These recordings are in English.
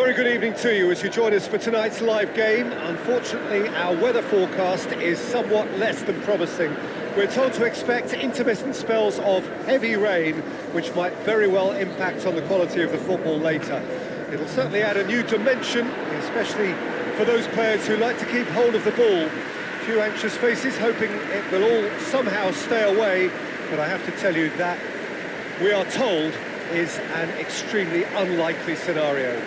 very good evening to you as you join us for tonight's live game. Unfortunately, our weather forecast is somewhat less than promising. We're told to expect intermittent spells of heavy rain, which might very well impact on the quality of the football later. It'll certainly add a new dimension, especially for those players who like to keep hold of the ball. A few anxious faces hoping it will all somehow stay away, but I have to tell you that we are told is an extremely unlikely scenario.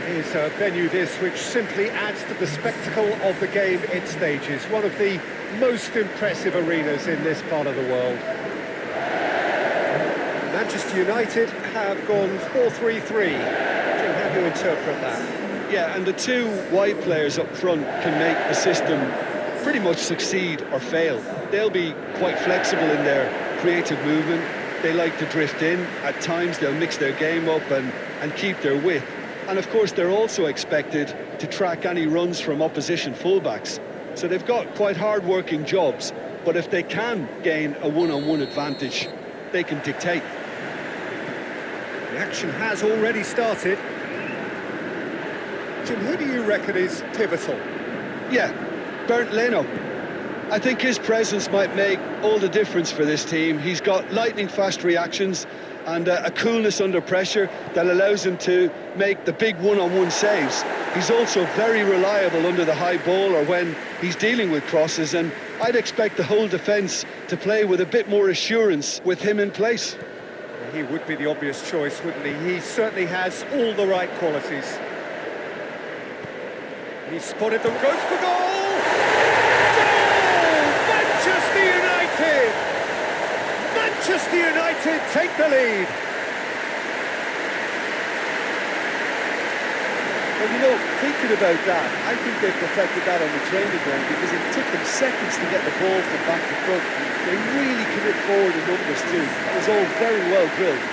Here's a venue this which simply adds to the spectacle of the game it stages. One of the most impressive arenas in this part of the world. Manchester United have gone 4-3-3. Jim, how do you interpret that? Yeah, and the two wide players up front can make the system pretty much succeed or fail. They'll be quite flexible in their creative movement. They like to drift in. At times they'll mix their game up and keep their width. And of course they're also expected to track any runs from opposition fullbacks. So they've got quite hard-working jobs, but if they can gain a one-on-one advantage, they can dictate. The action has already started. Jim, who do you reckon is pivotal? Yeah, Bernd Leno. I think his presence might make all the difference for this team. He's got lightning-fast reactions and a coolness under pressure that allows him to make the big one-on-one saves. He's also very reliable under the high ball or when he's dealing with crosses, and I'd expect the whole defence to play with a bit more assurance with him in place. He would be the obvious choice, wouldn't he? He certainly has all the right qualities. He spotted them, goes for goal! Goal! Manchester United! Manchester United take the lead. Well, you know, thinking about that, I think they perfected that on the training ground because it took them seconds to get the ball from back to front. They really commit forward in numbers too. It was all very well drilled.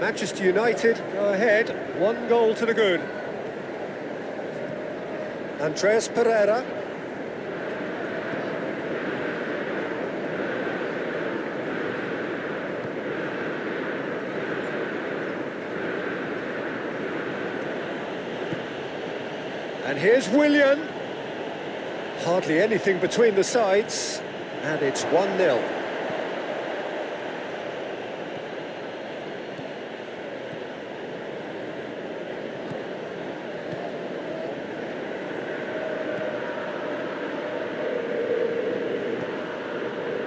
Manchester United go ahead, 1 goal to the good. Andreas Pereira. And here's Willian. Hardly anything between the sides, and it's 1-0.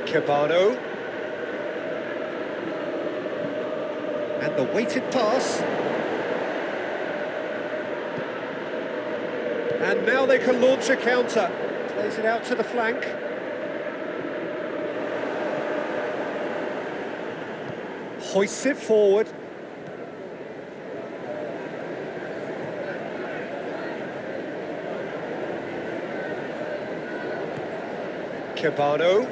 Cabano. And the weighted pass. And now they can launch a counter. Plays it out to the flank. Hoists it forward. Cabano.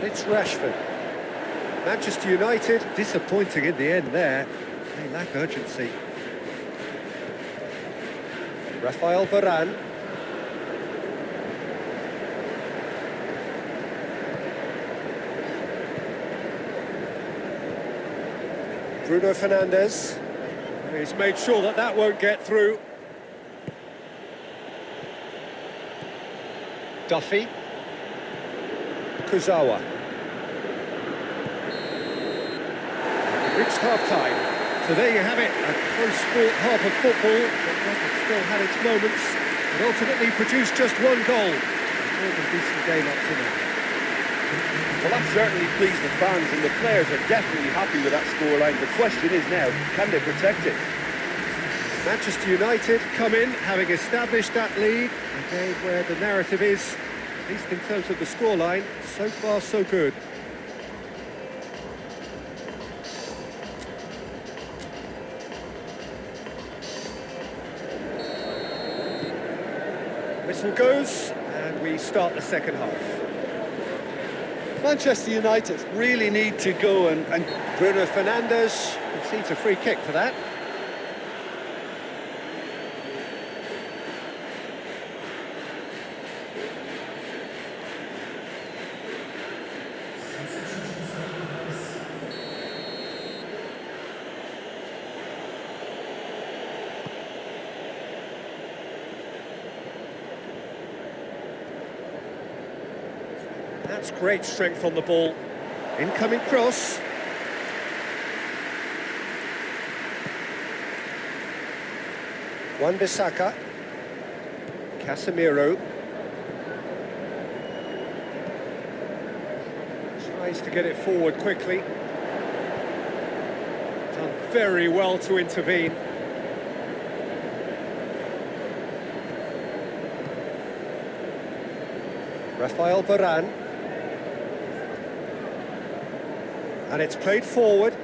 It's Rashford. Manchester United disappointing in the end there. They lack urgency. Rafael Varane. Bruno Fernandes. He's made sure that that won't get through. Duffy. Kurzawa. Reached half-time. So there you have it, a close-fought half of football, but it still had its moments. It ultimately produced just 1 goal. a decent game up to now. Well, that certainly pleased the fans, and the players are definitely happy with that scoreline. The question is now, can they protect it? Manchester United come in, having established that lead. A game where the narrative is, at least in terms of the scoreline, so far so good. Whistle goes, and we start the second half. Manchester United really need to go and Bruno Fernandes concedes a free kick for that. That's great strength on the ball. Incoming cross. Wan-Bissaka. Casemiro. Tries to get it forward quickly. Done very well to intervene. Rafael Varane. And it's played forward.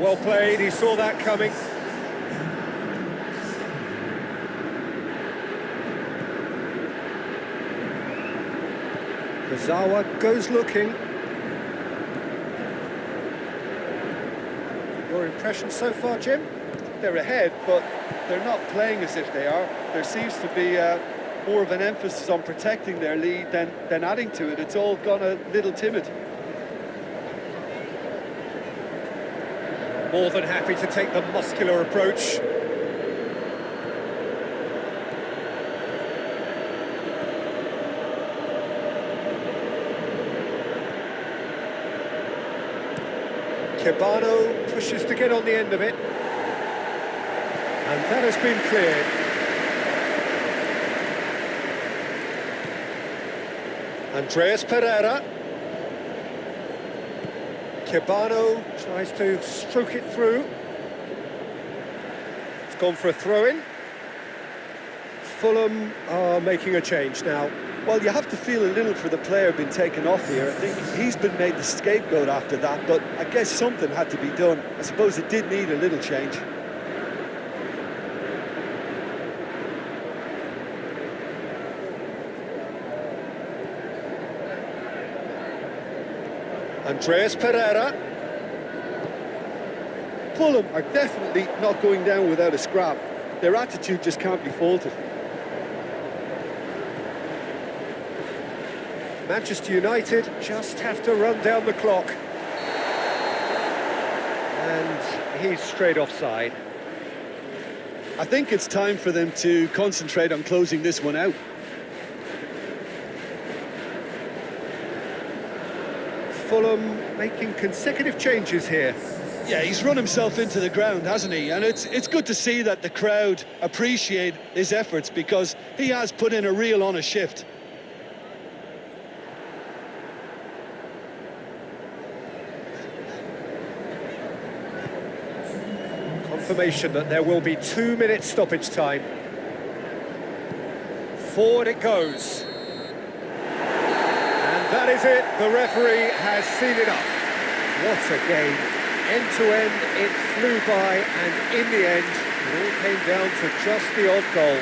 Well played, he saw that coming. Kurzawa goes looking. Your impression so far, Jim? they're ahead, but they're not playing as if they are. There seems to be more of an emphasis on protecting their lead than adding to it. It's all gone a little timid. More than happy to take the muscular approach. Cabano pushes to get on the end of it. And that has been cleared. Andreas Pereira. Cabano tries to stroke it through. It's gone for a throw-in. Fulham are making a change now. Well, you have to feel a little for the player being taken off here. I think he's been made the scapegoat after that, but I guess something had to be done. I suppose it did need a little change. Andreas Pereira. Fulham are definitely not going down without a scrap. Their attitude just can't be faulted. Manchester United just have to run down the clock. And he's straight offside. I think it's time for them to concentrate on closing this one out. Fulham making consecutive changes here. Yeah, he's run himself into the ground, hasn't he? And it's good to see that the crowd appreciate his efforts, because he has put in a real honest shift. Confirmation that there will be 2 minutes stoppage time. Forward it goes. And that is it. The referee has seen it up. What a game. End to end, it flew by, and in the end, it all came down to just the odd goal.